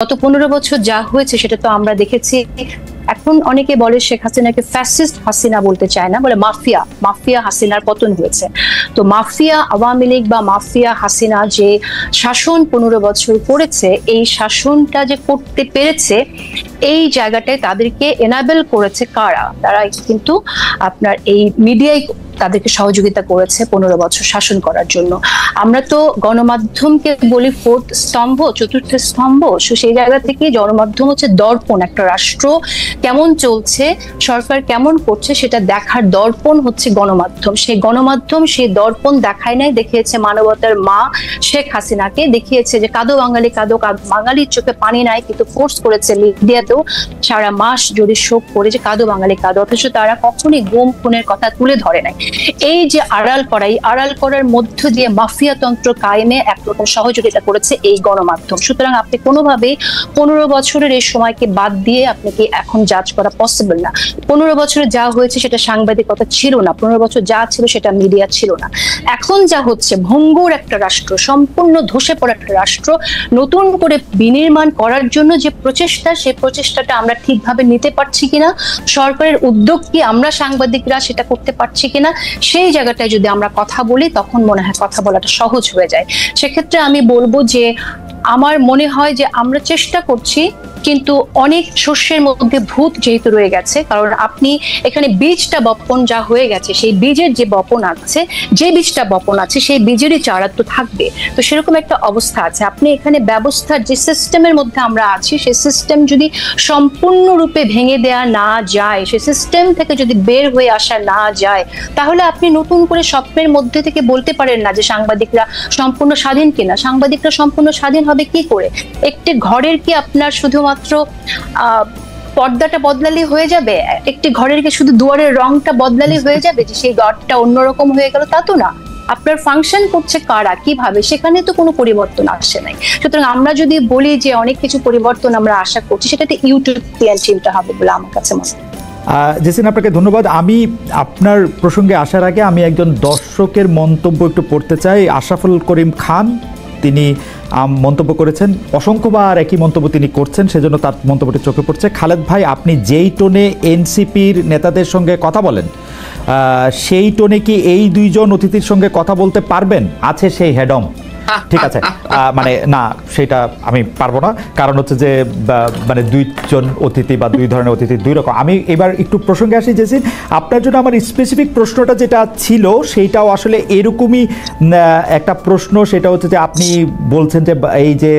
গত 15 বছর যা হয়েছে সেটা তো আমরা দেখেছি। এখন অনেকে বলে শেখ হাসিনাকে ফ্যাসিস্ট হাসিনা বলতে চায় না, বলে মাফিয়া। মাফিয়া হাসিনার পতন হয়েছে। তো মাফিয়া আওয়ামী লীগ বা মাফিয়া হাসিনা যে শাসন 15 বছর করেছে, এই শাসনটা যে করতে পেরেছে, এই জায়গাটায় তাদেরকে এনাবেল করেছে কারা? তারা কিন্তু আপনার এই মিডিয়ায় তাদেরকে সহযোগিতা করেছে 15 বছর শাসন করার জন্য। আমরা তো গণমাধ্যমকে বলি ফোর্থ স্তম্ভ, চতুর্থ স্তম্ভ। সেই জায়গা থেকে গণমাধ্যম হচ্ছে দর্পণ। একটা রাষ্ট্র কেমন চলছে, সরকার কেমন করছে, সেটা দেখার দর্পণ হচ্ছে গণমাধ্যম। সেই গণমাধ্যম সেই দর্পণ দেখায় নাই, দেখিয়েছে মানবতার মা শেখ হাসিনাকে, দেখিয়েছে যে কাঁদো বাঙালি কাঁদো, বাঙালির চোখে পানি নাই, কিন্তু ফোর্স করেছে মিডিয়াতেও সারা মাস যদি শোক করে যে কাঁদো বাঙালি কাঁদো, অথচ তারা কখনোই গুম খুনের কথা তুলে ধরে নাই। এই যে আড়াল করা, এই আড়াল করার মধ্য দিয়ে মাফিয়া তন্ত্র কায়েমে একরকম সহযোগিতা করেছে এই গণমাধ্যম। সুতরাং আপনি কোনোভাবেই 15 বছরের এই সময়কে বাদ দিয়ে আপনাকে এখন জাজ করা পসিবল না। 15 বছরে যা হয়েছে সেটা সাংবাদিকতা ছিল না, 15 বছর যা ছিল সেটা মিডিয়া ছিল না। এখন যা হচ্ছে, ভঙ্গুর একটা রাষ্ট্র, সম্পূর্ণ ধসে পড়া একটা রাষ্ট্র নতুন করে বিনির্মাণ করার জন্য যে প্রচেষ্টা, সেই প্রচেষ্টাটা আমরা ঠিকভাবে নিতে পারছি কিনা, সরকারের উদ্যোগ কি আমরা সাংবাদিকরা সেটা করতে পারছি কিনা, সেই জায়গাটায় যদি আমরা কথা বলি তখন মনে হয় কথা বলাটা সহজ হয়ে যায়। সেক্ষেত্রে আমি বলবো যে আমার মনে হয় যে আমরা চেষ্টা করছি, কিন্তু অনেক শস্যের মধ্যে ভূত যেহেতু রয়ে গেছে, কারণ আপনি এখানে বীজটা বপন যা হয়ে গেছে, সেই বীজের যে বপন আছে, যে বীজটা বপন আছে সেই বীজেরই চারা তো থাকবে। তো সেরকম একটা অবস্থা আছে। আপনি এখানে ব্যবস্থার যে সিস্টেমের মধ্যে আমরা আছি, সেই সিস্টেম যদি সম্পূর্ণরূপে ভেঙে দেয়া না যায়, সেই সিস্টেম থেকে যদি বের হয়ে আসা না যায়, তাহলে আপনি নতুন করে স্বপ্নের মধ্যে থেকে বলতে পারেন না যে সাংবাদিকরা সম্পূর্ণ স্বাধীন কিনা। সাংবাদিকরা সম্পূর্ণ স্বাধীন হবে কি করে? একটি ঘরের কি আপনার শুধুমাত্র পর্দাটা বদলালে হয়ে যাবে? একটি ঘরের কি শুধু দুয়ারের রংটা বদলালে হয়ে যাবে যে সেই ঘরটা অন্যরকম হয়ে গেল? তা তো না। আপনার ফাংশন করছে কারা, কিভাবে, সেখানে তো কোনো পরিবর্তন আসে নাই। সুতরাং আমরা যদি বলি যে অনেক কিছু পরিবর্তন আমরা আশা করছি, সেটাতে ইউটোপিয়ান চিন্তা হবে বলে আমার কাছে মনে হয়। জেসিন, আপনাকে ধন্যবাদ। আমি আপনার প্রসঙ্গে আসার আগে আমি একজন দর্শকের মন্তব্য একটু পড়তে চাই। আশরাফুল করিম খান, তিনি মন্তব্য করেছেন, অসংখ্যবার একই মন্তব্য তিনি করছেন, সেজন্য তার মন্তব্যটি চোখে পড়ছে। খালেদ ভাই, আপনি যেই টোনে এনসিপির নেতাদের সঙ্গে কথা বলেন, সেই টোনে কি এই দুইজন অতিথির সঙ্গে কথা বলতে পারবেন? আছে সেই হেডম? ঠিক আছে, মানে না, সেটা আমি পারবো না, কারণ হচ্ছে যে মানে দুইজন অতিথি বা দুই ধরনের অতিথি দুই রকম। আমি এবার একটু প্রসঙ্গে আসি জেসিন, আপনার জন্য আমার স্পেসিফিক প্রশ্নটা যেটা ছিল সেইটাও আসলে এরকমই একটা প্রশ্ন। সেটা হচ্ছে যে আপনি বলছেন যে এই যে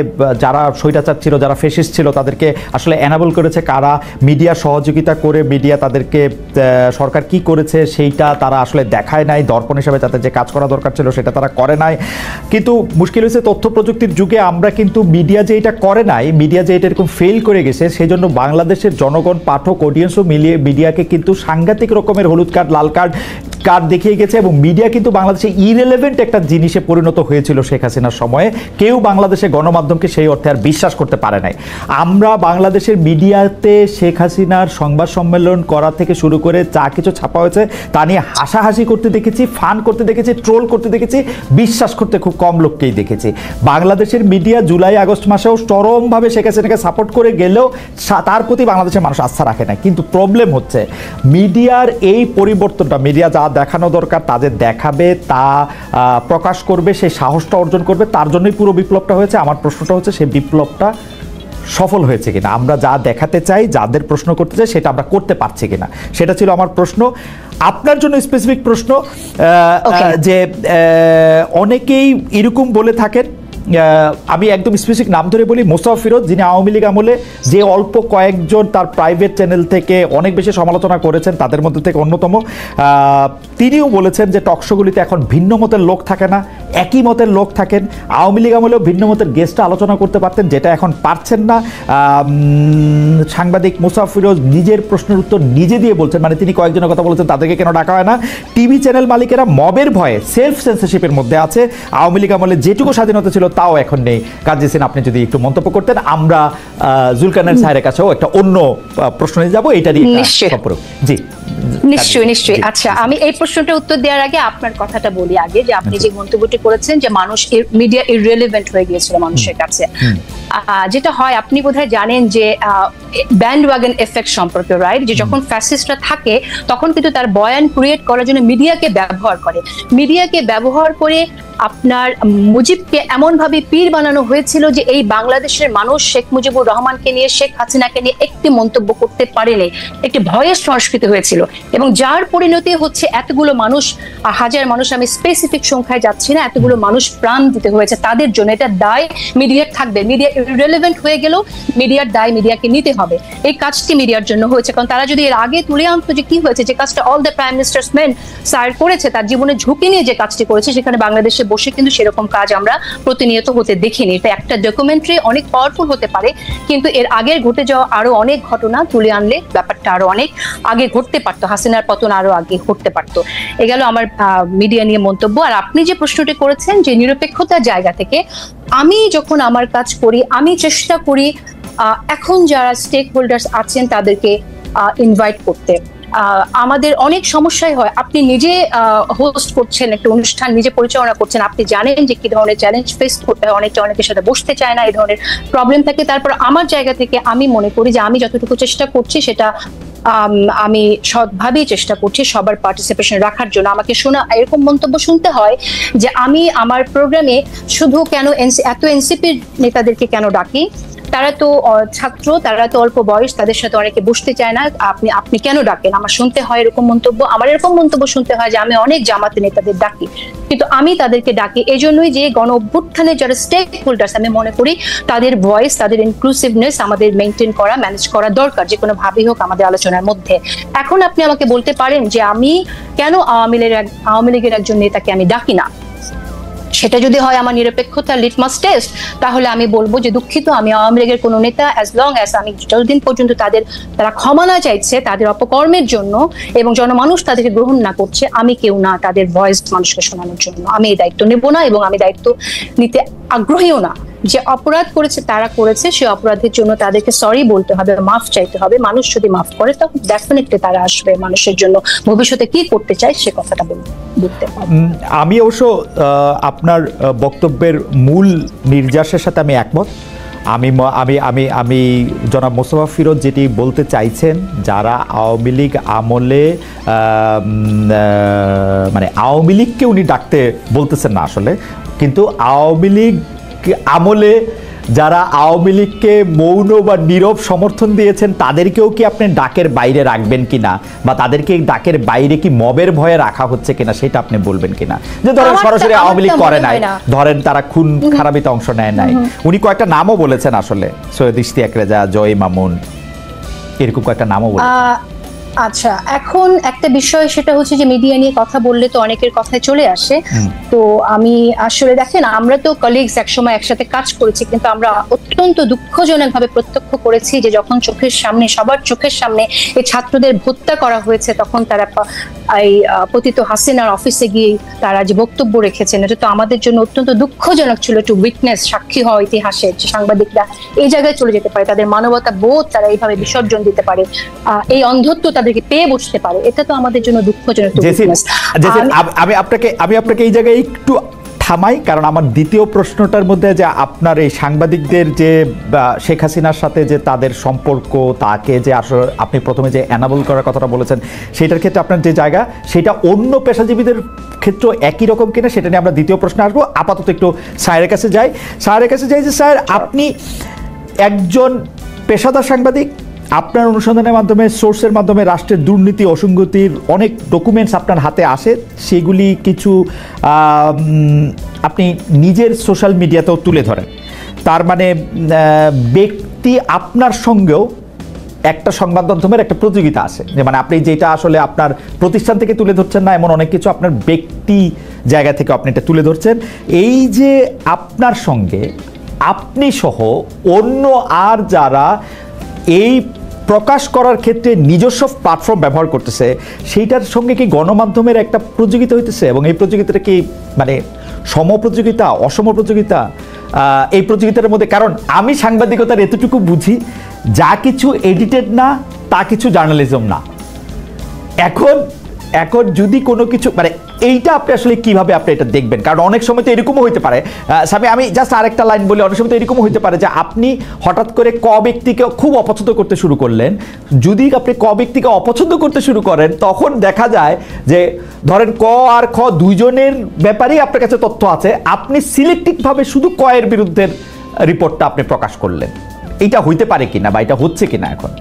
যারা স্বৈরাচার ছিল, যারা ফেসিস্ট ছিল, তাদেরকে আসলে এনাবল করেছে কারা, মিডিয়া সহযোগিতা করে, মিডিয়া তাদেরকে সরকার কি করেছে সেইটা তারা আসলে দেখায় নাই, দর্পণ হিসাবে তাদের যে কাজ করা দরকার ছিল সেটা তারা করে নাই। কিন্তু মুশকিল হয়েছে তথ্য প্রযুক্তির যুগে আমরা কিন্তু মিডিয়া যে এটা করে নাই, মিডিয়া যে এটা এরকম ফেল করে গেছে, সেই জন্য বাংলাদেশের জনগণ, পাঠক, অডিয়েন্সও মিলিয়ে মিডিয়াকে কিন্তু সাংঘাতিক রকমের হলুদ কার্ড, লাল কার্ড দেখিয়ে গেছে। এবং মিডিয়া কিন্তু বাংলাদেশে ইরেলেভেন্ট একটা জিনিসে পরিণত হয়েছিল শেখ হাসিনার সময়ে। কেউ বাংলাদেশে গণমাধ্যমকে সেই অর্থে আর বিশ্বাস করতে পারে নাই। আমরা বাংলাদেশের মিডিয়াতে শেখ হাসিনার সংবাদ সম্মেলন করা থেকে শুরু করে যা কিছু ছাপা হয়েছে তা নিয়ে হাসাহাসি করতে দেখেছি, ফান করতে দেখেছি, ট্রোল করতে দেখেছি, বিশ্বাস করতে খুব কম লোককেই দেখেছি। বাংলাদেশের মিডিয়া জুলাই আগস্ট মাসেও চরমভাবে শেখ হাসিনাকে সাপোর্ট করে গেলেও তার প্রতি বাংলাদেশের মানুষ আস্থা রাখে না। কিন্তু প্রবলেম হচ্ছে মিডিয়ার এই পরিবর্তনটা, মিডিয়া যা দেখানো দরকার তাদের দেখাবে, তা প্রকাশ করবে, সেই সাহসটা অর্জন করবে, তার জন্যই পুরো বিপ্লবটা হয়েছে। আমার প্রশ্নটা হচ্ছে সেই বিপ্লবটা সফল হয়েছে কিনা, আমরা যা দেখাতে চাই, যাদের প্রশ্ন করতে চাই সেটা আমরা করতে পারছি কিনা, সেটা ছিল আমার প্রশ্ন। আপনার জন্য স্পেসিফিক প্রশ্ন যে অনেকেই এরকম বলে থাকেন, আমি একদম স্পেসিফিক নাম ধরে বলি, মোস্তফা ফিরোজ, যিনি আওয়ামী লীগ আমলে যে অল্প কয়েকজন তার প্রাইভেট চ্যানেল থেকে অনেক বেশি সমালোচনা করেছেন, তাদের মধ্যে থেকে অন্যতম। তিনিও বলেছেন যে টকশোগুলিতে এখন ভিন্ন মতের লোক থাকে না, একই মতের লোক থাকেন। আওয়ামী লীগ আমলেও ভিন্ন মতের গেস্টটা আলোচনা করতে পারতেন, যেটা এখন পারছেন না। সাংবাদিক মোস্তফা ফিরোজ নিজের প্রশ্নের উত্তর নিজে দিয়ে বলছেন, মানে তিনি কয়েকজনের কথা বলেছেন তাদেরকে কেন ডাকা হয় না। টিভি চ্যানেল মালিকেরা মবের ভয়ে সেলফ সেন্সরশিপের মধ্যে আছে। আওয়ামী লীগ আমলে যেটুকু স্বাধীনতা ছিল তাও এখন নেই। কাজেছেন, আপনি যদি একটু মন্তব্য করতেন, আমরা জুলকারনাইন সাহেবের কাছেও একটা অন্য প্রশ্ন নিয়ে যাবো, এটা নিয়ে সম্পর্ক। জি নিশ্চয়ই নিশ্চয়ই। আচ্ছা, আমি এই প্রশ্নটার উত্তর দেওয়ার আগে আপনার কথাটা বলি আগে, যে আপনি যে মন্তব্যটি করেছেন যে মানুষ, মিডিয়া ইররিলেভেন্ট হয়ে গিয়েছিল মানুষের কাছে। যেটা হয় আপনি বোধহয় জানেন যে ব্যান্ড ওয়াগন এফেক্ট সম্পর্কে, রাইট? যে যখন ফ্যাসিস্টরা থাকে তখন কিন্তু তার বয়ান ক্রিয়েট করার জন্য মিডিয়াকে ব্যবহার করে। মিডিয়াকে ব্যবহার করে আপনার মুজিবকে এমন ভাবে পীর বানানো হয়েছিল যে এই বাংলাদেশের মানুষ শেখ মুজিবুর রহমানকে নিয়ে, শেখ হাসিনাকে নিয়ে একটি মন্তব্য করতে পারেনি। একটি ভয়ের সংস্কৃতি হয়েছিল এবং যার পরিণতি হচ্ছে এতগুলো মানুষ, হাজার মানুষ, আমি স্পেসিফিক সংখ্যায় যাচ্ছি না, এতগুলো মানুষ প্রাণ দিতে হয়েছে তাদের জন্য। এটা দায় মিডিয়ার থাকবে। মিডিয়া ইররিলেভেন্ট হয়ে গেলেও মিডিয়ার দায় মিডিয়াকে নিতে হবে। এই কাজটি মিডিয়ার জন্য হয়েছে, কারণ তারা যদি এর আগে তুলে আনতো যে কি হয়েছে, যে কাজটা all the prime ministers main sir করেছে, তার জীবনে ঝুঁকি নিয়ে যে কাজটি করেছে, সেখানে বাংলাদেশে বসে কিন্তু সেরকম কাজ আমরা প্রতিনিয়ত হতে দেখিনি। এটা একটা ডকুমেন্টারি অনেক পাওয়ারফুল হতে পারে, কিন্তু এর আগের ঘটে যাওয়া আরো অনেক ঘটনা তুলে আনলে ব্যাপারটা আরো অনেক আগে ঘটতে পারতো, হাসিনার পতন আরো আগে ঘটতে পারতো। এগুলো আমার মিডিয়া নিয়ে মন্তব্য। আর আপনি যে প্রশ্নটি করেছেন যে নিরপেক্ষতার জায়গা থেকে, আমি যখন আমার কাজ করি আমি চেষ্টা করি এখন যারা স্টেক হোল্ডার্স আছেন তাদেরকে ইনভাইট করতে। আমাদের অনেক সমস্যাই হয়, আপনি নিজে হোস্ট করছেন একটা অনুষ্ঠান, নিজে পরিচালনা করছেন, আপনি জানেন যে কি ধরনের চ্যালেঞ্জ ফেস করতে হয়, অনেকের সাথে বসতে চায় না, এই ধরনের প্রবলেম থাকে। তারপর আমার জায়গা থেকে আমি মনে করি যে আমি যতটুকু চেষ্টা করছি সেটা আমি সৎভাবেই চেষ্টা করছি সবার পার্টিসিপেশন রাখার জন্য। আমাকে শোনা এরকম মন্তব্য শুনতে হয় যে আমি আমার প্রোগ্রামে শুধু কেন এত এনসিপির নেতাদেরকে কেন ডাকি, তারা তো ছাত্র, তারা তো অল্প বয়স, তাদের সাথে অনেকে বসতে চায় না, আপনি কেন ডাকেন? আমার শুনতে হয় এরকম মন্তব্য। আমার এরকম মন্তব্য শুনতে হয় যে আমি অনেক জামাতে নেতাদের ডাকি, কিন্তু আমি তাদেরকে ডাকি এজন্যই যে গণ অভ্যুত্থানের যারা স্টেক হোল্ডার্স, আমি মনে করি তাদের ভয়েস, তাদের ইনক্লুসিভনেস আমাদের মেনটেন করা, ম্যানেজ করা দরকার, যে কোনো ভাবেই হোক আমাদের আলোচনার মধ্যে। এখন আপনি আমাকে বলতে পারেন যে আমি কেন আওয়ামী লীগের একজন নেতাকে আমি ডাকি না, সেটা যদি হয় আমার নিরপেক্ষতার লিটমাস টেস্ট, তাহলে আমি বলবো যে দুঃখিত, আমি আওয়ামী লীগের কোনো নেতা অ্যাজ লং অ্যাজ আমি যতদিন পর্যন্ত তারা ক্ষমা না চাইছে তাদের অপকর্মের জন্য এবং জনমানুষ তাদেরকে গ্রহণ না করছে, আমি কেউ না তাদের ভয়েস মানুষকে শোনানোর জন্য। আমি এই দায়িত্ব নেব না এবং আমি দায়িত্ব নিতে আগ্রহীও না। যে অপরাধ করেছে তারা করেছে, সে অপরাধের জন্য তাদেরকে সরি বলতে হবে, মাফ চাইতে হবে। মানুষ যদি মাফ করে তখন ডেফিনেটলি তারা আসবে মানুষের জন্য ভবিষ্যতে কি করতে চায় সে কথাটা বলতে হবে। আমি অবশ্য আপনার বক্তব্যের মূল নির্যাসের সাথে আমি একমত। আমি আমি আমি আমি জনাব মোস্তফা ফিরোজ যেটি বলতে চাইছেন, যারা আওয়ামী লীগ আমলে মানে আওয়ামী লীগকে উনি ডাকতে বলতেছেন না আসলে, কিন্তু আওয়ামী লীগ আমলে যারা আওয়ামী লীগকে মৌন বা নীরব সমর্থন দিয়েছেন তাদেরকেও কি আপনি ডাকের বাইরে রাখবেন কিনা, বা তাদেরকে ডাকের বাইরে কি মবের ভয়ে রাখা হচ্ছে কিনা সেটা আপনি বলবেন কিনা? যে ধরেন সরাসরি আওয়ামী লীগ করে নাই, ধরেন তারা খুন খারাপিতে অংশ নেয় নাই, উনি কয়েকটা নামও বলেছেন আসলে, সৈয়দ ইশতিয়াক রেজা, জয় মামুন, এরকম কয়েকটা নামও বলেছেন। আচ্ছা, এখন একটা বিষয় সেটা হচ্ছে যে মিডিয়া নিয়ে কথা বললে তো অনেকের কথায় চলে আসে। তো আমি আসলে দেখেন, আমরা তো কলিগস একসময় একসাথে কাজ করেছি, কিন্তু আমরা অত্যন্ত দুঃখজনক ভাবে প্রত্যক্ষ করেছি যে যখন চোখের সামনে, সবার চোখের সামনে এই ছাত্রদের হত্যা করা হয়েছে, তখন তারা এই পতিত হাসিনার অফিসে গিয়ে তারা যে বক্তব্য রেখেছেন, এটা তো আমাদের জন্য অত্যন্ত দুঃখজনক ছিল। টু উইটনেস, সাক্ষী হওয়া ইতিহাসের, যে সাংবাদিকরা এই জায়গায় চলে যেতে পারে, তাদের মানবতা বোধ তারা এইভাবে বিসর্জন দিতে পারে, এই অন্ধত্ব তাদেরকে পেয়ে বসতে পারে, এটা তো আমাদের জন্য দুঃখজনক। আমি আপনাকে এই জায়গায় একটু থামাই, কারণ আমার দ্বিতীয় প্রশ্নটার মধ্যে যে আপনার এই সাংবাদিকদের যে শেখ হাসিনার সাথে যে তাদের সম্পর্ক, তাকে যে আসলে আপনি প্রথমে যে অ্যানাবল করার কথাটা বলেছেন, সেটার ক্ষেত্রে আপনার যে জায়গা, সেটা অন্য পেশাজীবীদের ক্ষেত্রে একই রকম কিনা সেটা নিয়ে আমরা দ্বিতীয় প্রশ্নে আসবো। আপাতত একটু স্যারের কাছে যাই। যে স্যার, আপনি একজন পেশাদার সাংবাদিক, আপনার অনুসন্ধানের মাধ্যমে, সোর্সের মাধ্যমে রাষ্ট্রের দুর্নীতি, অসঙ্গতির অনেক ডকুমেন্টস আপনার হাতে আসে, সেগুলি কিছু আপনি নিজের সোশ্যাল মিডিয়াতেও তুলে ধরেন। তার মানে ব্যক্তি আপনার সঙ্গেও একটা সংবাদ মাধ্যমের একটা প্রতিযোগিতা আছে, যে মানে আপনি যেটা আসলে আপনার প্রতিষ্ঠান থেকে তুলে ধরছেন না, এমন অনেক কিছু আপনার ব্যক্তি জায়গা থেকে আপনি এটা তুলে ধরছেন। এই যে আপনার সঙ্গে আপনি সহ অন্য আর যারা এই প্রকাশ করার ক্ষেত্রে নিজস্ব প্ল্যাটফর্ম ব্যবহার করতেছে, সেইটার সঙ্গে কি গণমাধ্যমের একটা প্রতিযোগিতা হইতেছে? এবং এই প্রতিযোগিতাটা কি মানে সমপ্রতিযোগিতা, অসম প্রতিযোগিতা? এই প্রতিযোগিতার মধ্যে, কারণ আমি সাংবাদিকতার এতটুকু বুঝি, যা কিছু এডিটেড না তা কিছু জার্নালিজম না। এখন এখন যদি কোনো কিছু মানে এইটা আপনি আসলে কিভাবে আপনি এটা দেখবেন, কারণ অনেক সময় তো এরকমও হইতে পারে, স্বামী আমি জাস্ট আরেকটা লাইন বলি, অনেক সময় তো এরকমও হইতে পারে যে আপনি হঠাৎ করে ক ব্যক্তিকে খুব অপছন্দ করতে শুরু করলেন। যদি আপনি ক ব্যক্তিকে অপছন্দ করতে শুরু করেন তখন দেখা যায় যে ধরেন ক আর খ দুইজনের ব্যাপারেই আপনার কাছে তথ্য আছে, আপনি সিলেক্টিভভাবে শুধু ক এর বিরুদ্ধে রিপোর্টটা আপনি প্রকাশ করলেন। এটা হইতে পারে কিনা বা এটা হচ্ছে কিনা এখন?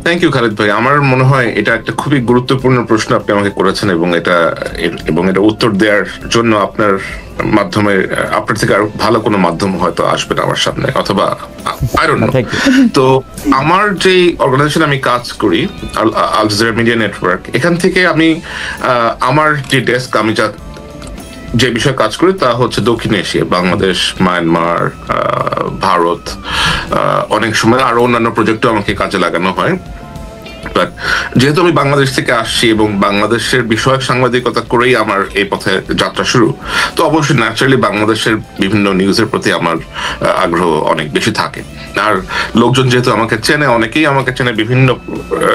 থ্যাংক ইউ খালিদ ভাই। আমার মনে হয় এটা একটা খুবই গুরুত্বপূর্ণ প্রশ্ন আপনি আমাকে করেছেন, এবং এটা উত্তর দেওয়ার জন্য আপনার মাধ্যমে আপনার থেকে আরো ভালো কোনো মাধ্যম হয়তো আসবে না আমার সামনে, অথবা আই ডোন্ট নো। তো আমার যে অর্গানাইজেশন আমি কাজ করি, আল জাজিরা মিডিয়া নেটওয়ার্ক, এখান থেকে আমি আমার যে ডেস্ক, আমি যে বিষয়ে কাজ করি তা হচ্ছে দক্ষিণ এশিয়া, বাংলাদেশ, মায়ানমার, ভারত, অনেক সময় আরো অন্যান্য প্রজেক্টও আমাকে কাজে লাগানো হয়। বাট যেহেতু আমি বাংলাদেশ থেকে আসছি এবং বাংলাদেশের বিষয়ক সাংবাদিকতা করেই আমার এই পথে যাত্রা শুরু, তো অবশ্যই ন্যাচারালি বাংলাদেশের বিভিন্ন নিউজের প্রতি আমার আগ্রহ অনেক বেশি থাকে। আর লোকজন যেহেতু আমাকে চেনে, অনেকেই আমাকে চেনে, বিভিন্ন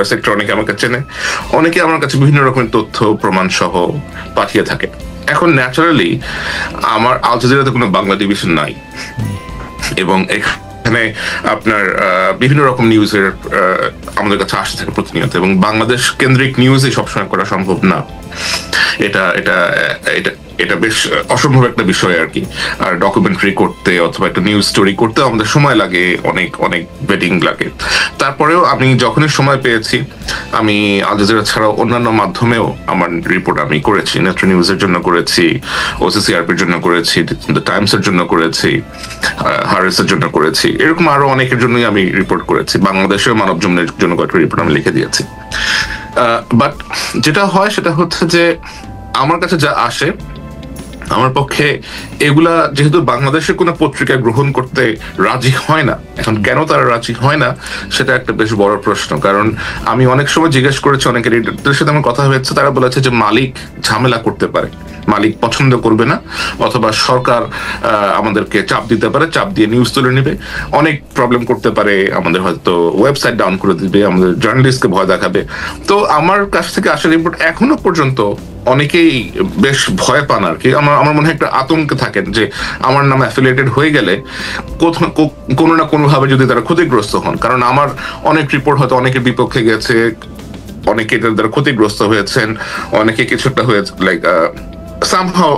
সেক্টর অনেকে আমাকে চেনে, অনেকে আমার কাছে বিভিন্ন রকমের তথ্য প্রমাণ সহ পাঠিয়ে থাকে। এখন ন্যাচারালি আমার আল জাজিরাতে কোনো বাংলা ডিভিশন নাই, এবং এখানে আপনার বিভিন্ন রকম নিউজের আমাদের কাছে আসতে থাকে প্রতিনিয়ত, এবং বাংলাদেশ কেন্দ্রিক নিউজই সবসময় করা সম্ভব না। এটা এটা এটা এটা বেশ অসম্ভব একটা বিষয় আর কি। আর ডকুমেন্টারি করতে অথবা একটা নিউজ স্টোরি করতে আমাদের সময় লাগে, অনেক অনেক ওয়েটিং লাগে। তারপরেও আমি যখনই সময় পেয়েছি, আমি আল জাজিরা ছাড়াও অন্যান্য মাধ্যমেও আমার রিপোর্ট আমি করেছি। নেত্র নিউজের জন্য করেছি, ওসিসিআরপির জন্য করেছি, দ্য টাইমসের জন্য করেছি, হারেসের জন্য করেছি, এরকম আরো অনেকের জন্যই আমি রিপোর্ট করেছি। বাংলাদেশের মানব জমিনের জন্য কয়েকটা রিপোর্ট আমি লিখে দিয়েছি। বাট যেটা হয় সেটা হচ্ছে যে আমার কাছে যা আসে, আমার পক্ষে এগুলা যেহেতু বাংলাদেশের কোনো পত্রিকা গ্রহণ করতে রাজি হয় না, এখন কেন তারা রাজি হয় না সেটা একটা বেশ বড় প্রশ্ন। কারণ আমি অনেক সময় জিজ্ঞেস করেছি, অনেক এডিটরদের সাথে আমার কথা হয়েছে, তারা বলেছে যে মালিক ঝামেলা করতে পারে, মালিক পছন্দ করবে না, অথবা সরকার আমাদেরকে চাপ দিতে পারে, চাপ দিয়ে নিউজ তুলে নেবে, অনেক প্রবলেম করতে পারে, আমাদের হয়তো ওয়েবসাইট ডাউন করে দিবে, আমাদের জার্নালিস্টকে ভয় দেখাবে। তো আমার কাছ থেকে আসা রিপোর্ট এখনো পর্যন্ত অনেকেই বেশ ভয় পান আর কি। আমার মনে হয় একটা আতঙ্কে থাকেন যে আমার নামে অ্যাফিলিয়েটেড হয়ে গেলে কোনো না কোনো ভাবে যদি তারা ক্ষতিগ্রস্ত হন। কারণ আমার অনেক রিপোর্ট হয়তো অনেকের বিপক্ষে গেছে, অনেকে তারা ক্ষতিগ্রস্ত হয়েছেন, অনেকে কিছু একটা হয়েছে, like somehow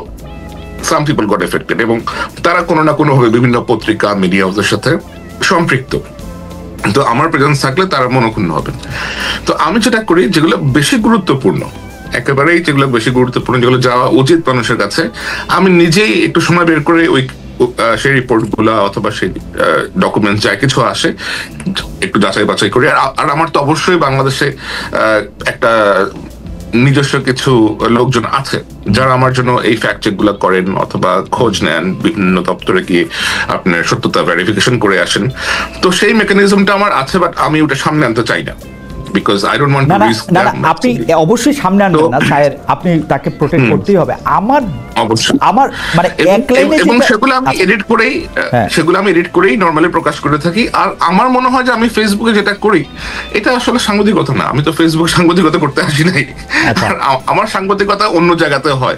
some people got affected, এবং তারা কোনো না কোনো ভাবে বিভিন্ন পত্রিকা মিডিয়া হাউসের সাথে সম্পৃক্ত। তো আমার প্রেজেন্স থাকলে তারা মনক্ষুণ্ণ হবেন। তো আমি যেটা করি, যেগুলো বেশি গুরুত্বপূর্ণ, একেবারেই যেগুলো বেশি গুরুত্বপূর্ণ, যেগুলো যাওয়া উচিত মানুষের কাছে, আমি নিজেই একটু সময় বের করে ওই সেই রিপোর্ট গুলা অথবা সেই ডকুমেন্টস যা কিছু আসে একটু যাচাই বাছাই করি। আর আমার তো অবশ্যই বাংলাদেশে একটা নিজস্ব কিছু লোকজন আছে যারা আমার জন্য এই ফ্যাক্ট চেক গুলা করেন অথবা খোঁজ নেন, বিভিন্ন দপ্তরে গিয়ে আপনার সত্যতা ভেরিফিকেশন করে আসেন। তো সেই মেকানিজমটা আমার আছে, বাট আমি ওটা সামনে আনতে চাই না, because I don't want to risk that. আপনি অবশ্যই সামনে আনবেন না স্যার, আপনি তাকে প্রোটেক্ট করতেই হবে। আমার মানে এক লাইনে, এবং সেগুলো আমি এডিট করেই নরমালি প্রকাশ করে থাকি। আর আমার মনে হয় যে আমি ফেসবুকে যেটা করি এটা আসলে সাংবাদিকতা না, আমি তো ফেসবুক সাংবাদিকতা করতে আসি নাই। আমার সাংবাদিকতা অন্য জায়গাতে হয়,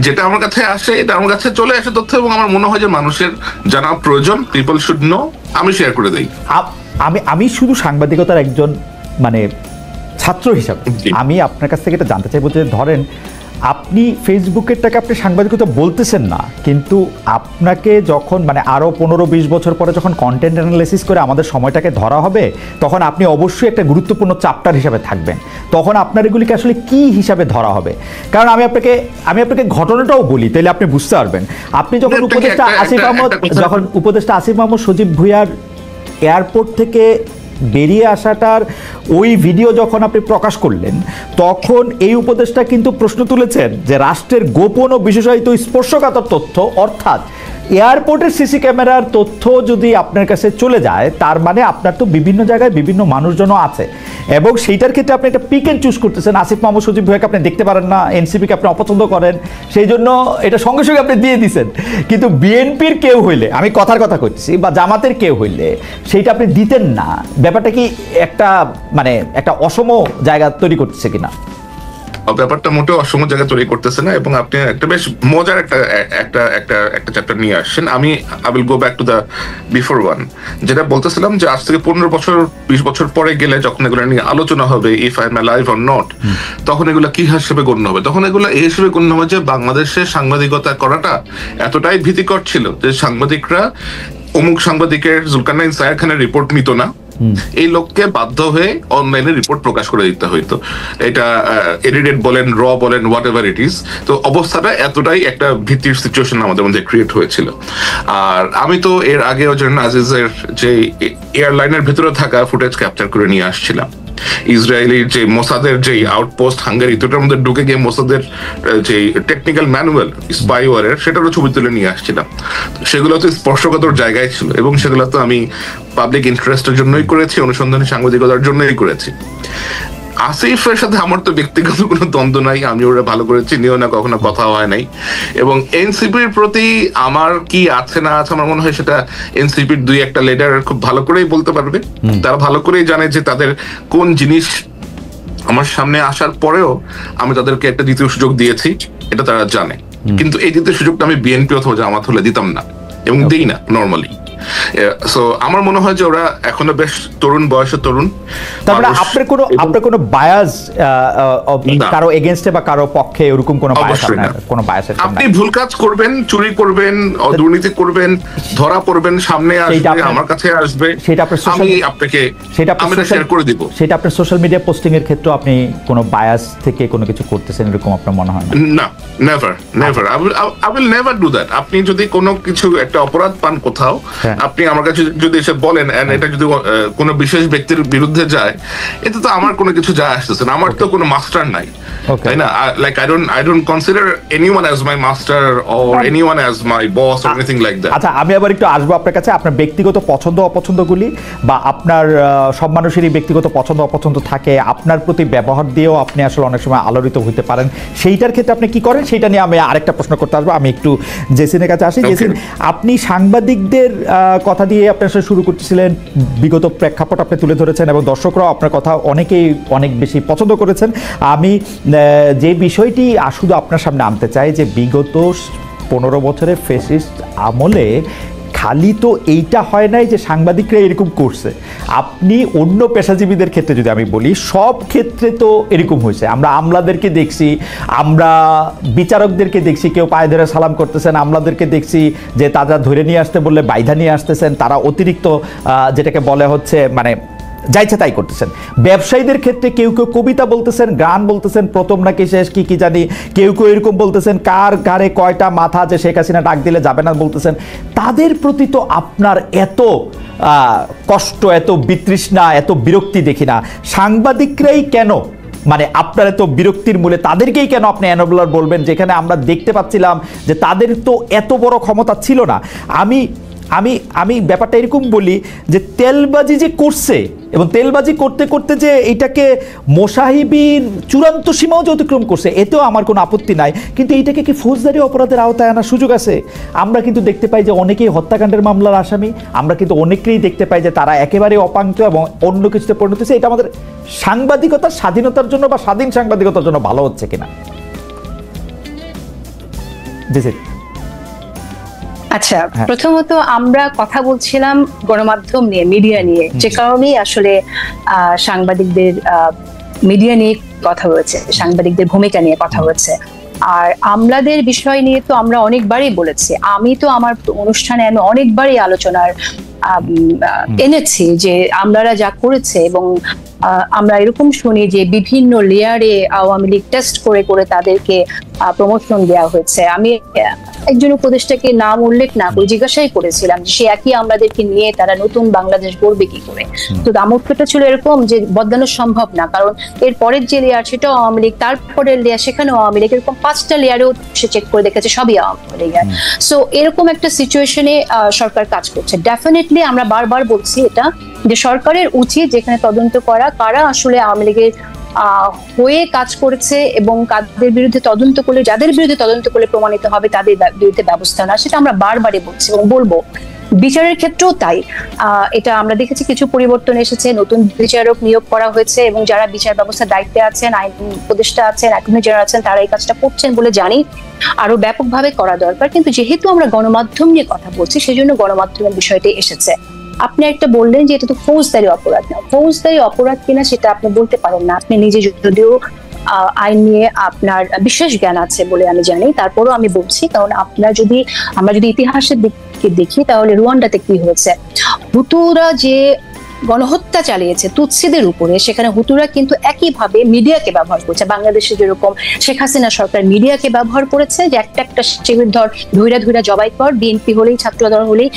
যেটা আমার কাছে আসে এটা আমার কাছে চলে আসে তথ্য, এবং আমার মনে হয় যে মানুষের জানা প্রয়োজন, পিপল শুড নো, আমি শেয়ার করে দেই। আমি শুধু সাংবাদিকতার একজন মানে ছাত্র হিসাবে আমি আপনার কাছ থেকে এটা জানতে চাইবো যে ধরেন আপনি ফেসবুকেরটাকে আপনি সাংবাদিকতা বলতেছেন না, কিন্তু আপনাকে যখন মানে আরও 15-20 বছর পরে যখন কন্টেন্ট অ্যানালাইসিস করে আমাদের সময়টাকে ধরা হবে, তখন আপনি অবশ্যই একটা গুরুত্বপূর্ণ চ্যাপ্টার হিসাবে থাকবেন। তখন আপনার এগুলিকে আসলে কি হিসাবে ধরা হবে? কারণ আমি আপনাকে ঘটনাটাও বলি, তাহলে আপনি বুঝতে পারবেন। আপনি যখন উপদেষ্টা আসিফ মাহমুদ সজীব ভুঁইয়ার এয়ারপোর্ট থেকে বেরিয়ে আসাটার ওই ভিডিও যখন আপনি প্রকাশ করলেন, তখন এই উপদেষ্টা কিন্তু প্রশ্ন তুলেছেন যে রাষ্ট্রের গোপন ও বিশেষায়িত স্পর্শকাতর তথ্য, অর্থাৎ এয়ারপোর্টের সিসি ক্যামেরার তথ্য যদি আপনার কাছে চলে যায়, তার মানে আপনার তো বিভিন্ন জায়গায় বিভিন্ন মানুষজনও আছে, এবং সেইটার ক্ষেত্রে আপনি একটা পিক অ্যান্ড চুজ করতেছেন। আসিফ মাহমুদ সজীব ভুঁইয়াকে আপনি দেখতে পারেন না, এনসিপিকে আপনি অপছন্দ করেন, সেই জন্য এটা সঙ্গে সঙ্গে আপনি দিয়ে দিচ্ছেন। কিন্তু বিএনপির কেউ হইলে, আমি কথার কথা করছি, বা জামাতের কেউ হইলে সেইটা আপনি দিতেন না। ব্যাপারটা কি একটা মানে একটা অসম জায়গা তৈরি করতেছে কিনা? ব্যাপারটা মোটেও অসংখ্য জায়গায় তৈরি করতেছে না, এবং আপনি একটা বেশ মজার একটা চ্যাপ্টার নিয়ে আসছেন। I will go back to the before one, যেটা বলতেছিলাম যে আজ থেকে 15 বছর 20 বছর পরে গেলে যখন এগুলো নিয়ে আলোচনা হবে, if I am alive or not, তখন এগুলো কি হিসেবে গণ্য হবে? তখন এগুলো এই হিসেবে গণ্য হবে যে বাংলাদেশে সাংবাদিকতা করাটা এতটাই ভীতিকর ছিল যে সাংবাদিকরা অমুক সাংবাদিকের জুলকারনাইন সায়ের খানের রিপোর্ট নিত না, এই লোককে বাধ্য হয়ে অনলাইনে রিপোর্ট প্রকাশ করে দিতে হইতো। এটা এডিটেড বলেন, র বলেন, হোয়াট এভার ইট ইজ। তো অবস্থাটা এতটাই একটা ভীতির সিচুয়েশন আমাদের মধ্যে ক্রিয়েট হয়েছিল। আর আমি তো এর আগেও জন্য আজিজের যে এয়ারলাইনের ভেতরে থাকা ফুটেজ ক্যাপচার করে নিয়ে আসছিলাম। ইসরায়েলের যে মোসাদের যে আউটপোস্ট হাঙ্গেরি, দুটোর মধ্যে ঢুকে গিয়ে মোসাদের যে টেকনিক্যাল ম্যানুয়াল স্পাইওয়ারের, সেটারও ছবি তুলে নিয়ে আসছিলাম। সেগুলো তো স্পর্শকাতর জায়গায় ছিল, এবং সেগুলো তো আমি পাবলিক ইন্টারেস্টের জন্যই করেছি, অনুসন্ধানী সাংবাদিকতার জন্যই করেছি। আসিফের সাথে আমার তো ব্যক্তিগত কোনো দ্বন্দ্ব নাই, আমি ওরা ভালো করে চিনিও না, কখনো কথা হয় নাই। এবং এনসিপির প্রতি আমার কি আছে না আছে, আমার মনে হয় সেটা এনসিপির 2-1টা লিডার খুব ভালো করেই বলতে পারবে। তারা ভালো করেই জানে যে তাদের কোন জিনিস আমার সামনে আসার পরেও আমি তাদেরকে একটা দ্বিতীয় সুযোগ দিয়েছি, এটা তারা জানে। কিন্তু এই দ্বিতীয় সুযোগটা আমি বিএনপি অথবা জামাত হলে দিতাম না, এবং দিই না নর্মালি। সো আমার মনে হয় যে ওরা এখনো বেশ তরুণ বয়সে তরুণ। তারপরে আপনার কোনো বায়াস কারো এগেইনস্টে বা কারো পক্ষে এরকম কোনো বায়াস? আপনি ভুল কাজ করবেন, চুরি করবেন, দুর্নীতি করবেন, ধরা পড়বেন, সামনে আসবে, আমার কাছে আসবে, আমি আপনাকে শেয়ার করে দিব। সেটা আপনার সোশ্যাল মিডিয়া পোস্টিং এর ক্ষেত্রে আপনি কোনো বায়াস থেকে কোনো কিছু করতেছেন এরকম আপনার মনে হয় না? Never I will never do that. আপনি যদি কোনো কিছু একটা অপরাধ পান কোথাও, আপনি আমার কাছে যদি এসে বলেন, এটা যদি কোনো বিশেষ ব্যক্তির বিরুদ্ধে যায়, এতে তো আমার কোনো কিছু যায় আসতেছে না। আমার তো কোনো মাস্টার নাই, তাই না? Like I don't consider anyone as my master or anyone as my boss or anything like that. আচ্ছা, আমি আবার একটু আসবো আপনার কাছে। আপনার ব্যক্তিগত পছন্দ অপছন্দগুলি, বা আপনার সব মানুষেরই ব্যক্তিগত পছন্দ অপছন্দ থাকে, আপনার প্রতি ব্যবহার দিয়েও আপনি আসলে অনেক সময় আলোড়িত হতে পারেন, সেইটার ক্ষেত্রে আপনি কি করেন সেটা নিয়ে আমি আরেকটা প্রশ্ন করতে আসবো। আমি একটু জেসিনের কাছে আসি। জেসিন, আপনি সাংবাদিকদের কথা দিয়ে আপনার সাথে শুরু করতেছিলেন, বিগত প্রেক্ষাপট আপনি তুলে ধরেছেন, এবং দর্শকরাও আপনার কথা অনেকেই অনেক বেশি পছন্দ করেছেন। আমি যে বিষয়টি শুধু আপনার সামনে আনতে চাই, যে বিগত 15 বছরের ফ্যাসিস্ট আমলে খালি তো এইটা হয় নাই যে সাংবাদিকরা এরকম করছে, আপনি অন্য পেশাজীবীদের ক্ষেত্রে যদি আমি বলি, সব ক্ষেত্রে তো এরকম হয়েছে। আমরা আমলাদেরকে দেখছি, আমরা বিচারকদেরকে দেখছি কেউ পায়ে ধরে সালাম করতেছেন, আমলাদেরকে দেখছি যে তারা ধরে নিয়ে আসতে বললে বাইধা নিয়ে আসতেছেন, তারা অতিরিক্ত যেটাকে বলে হচ্ছে মানে যাইছে তাই করতেছেন। ব্যবসায়ীদের ক্ষেত্রে কেউ কেউ কবিতা বলতেছেন, গান বলতেছেন, প্রথম নাকি শেষ কি জানি, কেউ কেউ এরকম বলতেছেন, কার গাড়ে কয়টা মাথা যে শেখ হাসিনা ডাক দিলে যাবে না বলতেছেন। তাদের প্রতি তো আপনার এত কষ্ট, এত বিতৃষ্ণা, এত বিরক্তি দেখি না। সাংবাদিকরাই কেন মানে আপনার এত বিরক্তির মূলে তাদেরকেই কেন আপনি এনবলার বলবেন, যেখানে আমরা দেখতে পাচ্ছিলাম যে তাদের তো এত বড় ক্ষমতা ছিল না? আমি আমি আমি ব্যাপারটা এরকম বলি যে তেলবাজি যে করছে, এবং তেলবাজি করতে করতে যে এইটাকে মোসাহিবির চূড়ান্ত সীমাও যে অতিক্রম করছে, এতেও আমার কোনো আপত্তি নাই। কিন্তু এইটাকে কি ফৌজদারি অপরাধের আওতায় আনার সুযোগ আছে? আমরা কিন্তু দেখতে পাই যে অনেকেই হত্যাকাণ্ডের মামলার আসামি, আমরা কিন্তু অনেকেই দেখতে পাই যে তারা একেবারে অপাঙ্ক্ত এবং অন্য কিছুতে পরিণত হচ্ছে। এটা আমাদের সাংবাদিকতার স্বাধীনতার জন্য বা স্বাধীন সাংবাদিকতার জন্য ভালো হচ্ছে কিনা? আচ্ছা, প্রথমত আমরা কথা বলছিলাম গণমাধ্যম নিয়ে, মিডিয়া নিয়ে, যে কারণেই আসলে সাংবাদিকদের মিডিয়া নিয়ে কথা হয়েছে, সাংবাদিকদের ভূমিকা নিয়ে কথা হয়েছে। আর আমলাদের বিষয় নিয়ে তো আমরা অনেকবারই বলেছি, আমি তো আমার অনুষ্ঠানে আমি অনেকবারই আলোচনার এনেছি যে আমলারা যা করেছে, এবং আমরা এরকম শুনি যে বিভিন্ন লেয়ারে আওয়ামী লীগ টেস্ট করে করে তাদেরকে প্রমোশন দেওয়া হয়েছে। আমি একজন উপদেষ্টাকে নাম উল্লেখ না করে জিজ্ঞাসাই করেছিলাম যে সে একই আমলাদেরকে নিয়ে তারা নতুন বাংলাদেশ গড়বে কি করে। তো দামোত্তরটা ছিল এরকম যে বদলানো সম্ভব না, কারণ এর পরের যে লেয়ার সেটাও আওয়ামী লীগ, তারপরের লেয়ার সেখানেও আওয়ামী লীগ, এরকম 5টা লেয়ারেও সে চেক করে দেখেছে সবই আওয়ামী লীগের। সো এরকম একটা সিচুয়েশনে সরকার কাজ করছে। ডেফিনেটলি আমরা বারবার বলছি এটা যে সরকারের উচিত যেখানে তদন্ত করা, কারা আসলে আওয়ামী লীগের হয়ে কাজ করেছে এবং কাদের বিরুদ্ধে তদন্ত করলে, যাদের বিরুদ্ধে তদন্ত করলে প্রমাণিত হবে তাদের বিরুদ্ধে ব্যবস্থা না, সেটা আমরা বারবারই বলছি এবং বলবো। বিচারের ক্ষেত্রেও তাই। এটা আমরা দেখেছি কিছু পরিবর্তন এসেছে, নতুন বিচারক নিয়োগ করা হয়েছে এবং যারা বিচার ব্যবস্থার দায়িত্বে আছেন, আইন উপদেষ্টা আছেন, অ্যাটর্নি জেনারেল আছেন, তারা এই কাজটা করছেন বলে জানি। আরো ব্যাপকভাবে করা দরকার, কিন্তু যেহেতু আমরা গণমাধ্যম নিয়ে কথা বলছি সেজন্য গণমাধ্যমের বিষয়টি এসেছে। আপনি একটা বললেন যে এটা তো ফৌজদারি অপরাধ না, ফৌজদারি অপরাধ কিনা সেটা আপনি বলতে পারেন না। আপনি নিজে যদিও আইন নিয়ে আপনার বিশেষ জ্ঞান আছে বলে আমি জানি, তারপরও আমি বলছি, কারণ আমরা যদি ইতিহাসের দিকে দেখি তাহলে রুয়ান্ডাতে কি হয়েছে, হুতুরা যে গণহত্যা চালিয়েছে তুৎসিদের উপরে, সেখানে হুতুরা কিন্তু একইভাবে মিডিয়াকে ব্যবহার করছে। বাংলাদেশে যেরকম শেখ হাসিনা সরকার মিডিয়াকে ব্যবহার করেছে যে একটা শিবির ধর, ধৈরা জবাই কর, বিএনপি হলেই ছাত্রদল হলেই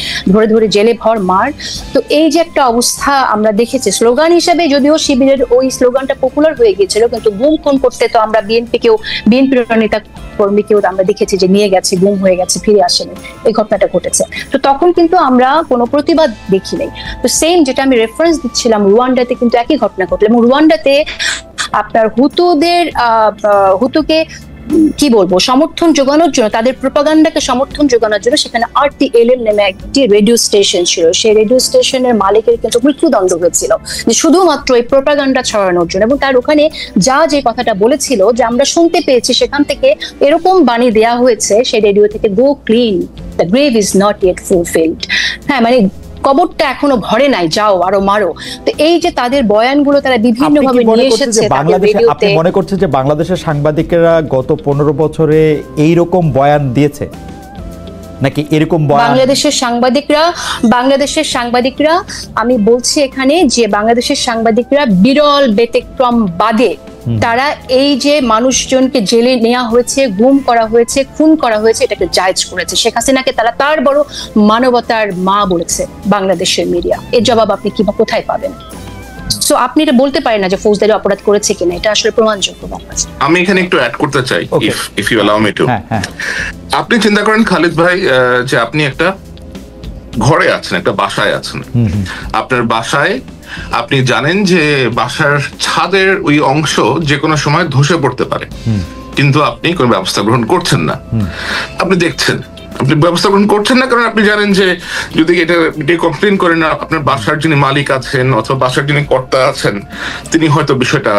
ধরে জেলে ভর মার। তো এই যে একটা অবস্থা আমরা দেখেছি, স্লোগান হিসেবে যদিও শিবিরের ওই স্লোগানটা পপুলার হয়ে গিয়েছিল, কিন্তু গুম খুন করতে তো আমরা বিএনপির নেতা কর্মীকেও আমরা দেখেছি যে নিয়ে গেছে, গুম হয়ে গেছে, ফিরে আসেনি, এই ঘটনাটা ঘটেছে। তো তখন কিন্তু আমরা কোনো প্রতিবাদ দেখি নাই। তো সেম যেটা আমি রেফারেন্স দিচ্ছিলাম, রুয়ান্ডাতে কিন্তু একই ঘটনা ঘটলো এবং রুয়ান্ডাতে আপনার হুতুকে কি বলবো সমর্থন যোগানোর জন্য, তাদের প্রোপাগান্ডাকে সমর্থন যোগানোর জন্য সেখানে RTLM নামে একটি রেডিও স্টেশন ছিল। সেই রেডিও স্টেশনের মালিকের কিন্তু মৃত্যুদণ্ড হয়েছিল যে শুধুমাত্র এই প্রোপাগান্ডা ছড়ানোর জন্য। এবং তার ওখানে যে কথাটা বলেছিল যে আমরা শুনতে পেয়েছি, সেখান থেকে এরকম বাণী দেয়া হয়েছে সেই রেডিও থেকে, go clean, the grave is not yet fulfilled. হ্যাঁ, মানে কবরটা এখনো ভরে নাই, যাও আরো মারো। তো এই যে তাদের বয়ানগুলো তারা বিভিন্ন ভাবে নিয়ে এসেছে তাদের রেডিওতে। আপনি মনে করছেন যে বাংলাদেশের সাংবাদিকেরা গত 15 বছরে এইরকম বয়ান দিয়েছে নাকি এরকম বয়ান? বাংলাদেশের সাংবাদিকরা আমি বলছি এখানে যে বাংলাদেশের সাংবাদিকরা বিরল ব্যতিক্রম বাদে তারা এই যে মানুষজনকে জেলে নেওয়া হয়েছে, গুম করা হয়েছে, খুন করা হয়েছে, এটাকে জায়েজ করেছে। শেখ হাসিনাকে তারা তার বড় মানবতার মা বলেছে বাংলাদেশের মিডিয়া। এর জবাব আপনি কোথায় পাবেন? সো আপনি এটা বলতে পারেন না যে ফৌজদারি অপরাধ করেছে কিনা, এটা আসলে প্রমাণযোগ্য। আমি এখানে একটু অ্যাড করতে চাই, if you allow me to. আপনি চিন্তা করেন খালিদ ভাই যে আপনি একটা ঘরে আছেন, একটা বাসায় আছেন। আপনার বাসায় আপনি জানেন যে বাসার ছাদের ওই অংশ যে কোনো সময় ধসে পড়তে পারে, কিন্তু আপনি কোনো ব্যবস্থা গ্রহণ করছেন না। আপনি দেখছেন, আপনি ব্যবস্থা গ্রহণ করছেন না কারণ আপনি জানেন যে যদি এটা কমপ্লেন করেন আপনার বাসার যিনি মালিক আছেন অথবা বাসার যিনি কর্তা আছেন, তিনি হয়তো বিষয়টা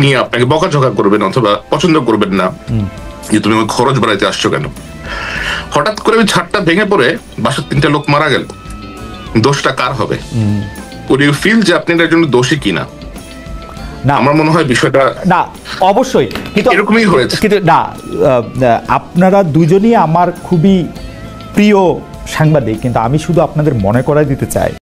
নিয়ে আপনাকে বকাঝকা করবেন অথবা পছন্দ করবেন না যে তুমি আমার খরচ বাড়াইতে আসছো কেন। হঠাৎ করে ওই ছাদটা ভেঙে পড়ে বাসার 3টা লোক মারা গেল, দোষটা কার হবে? would you feel যে আপনি এটার জন্য দোষী কিনা? না, আমার মনে হয় বিষয়টা না, অবশ্যই কিন্তু এরকমই হয়েছে। কিন্তু না, আপনারা দুজনই আমার খুবই প্রিয় সাংবাদিক, কিন্তু আমি শুধু আপনাদের মনে করাই দিতে চাই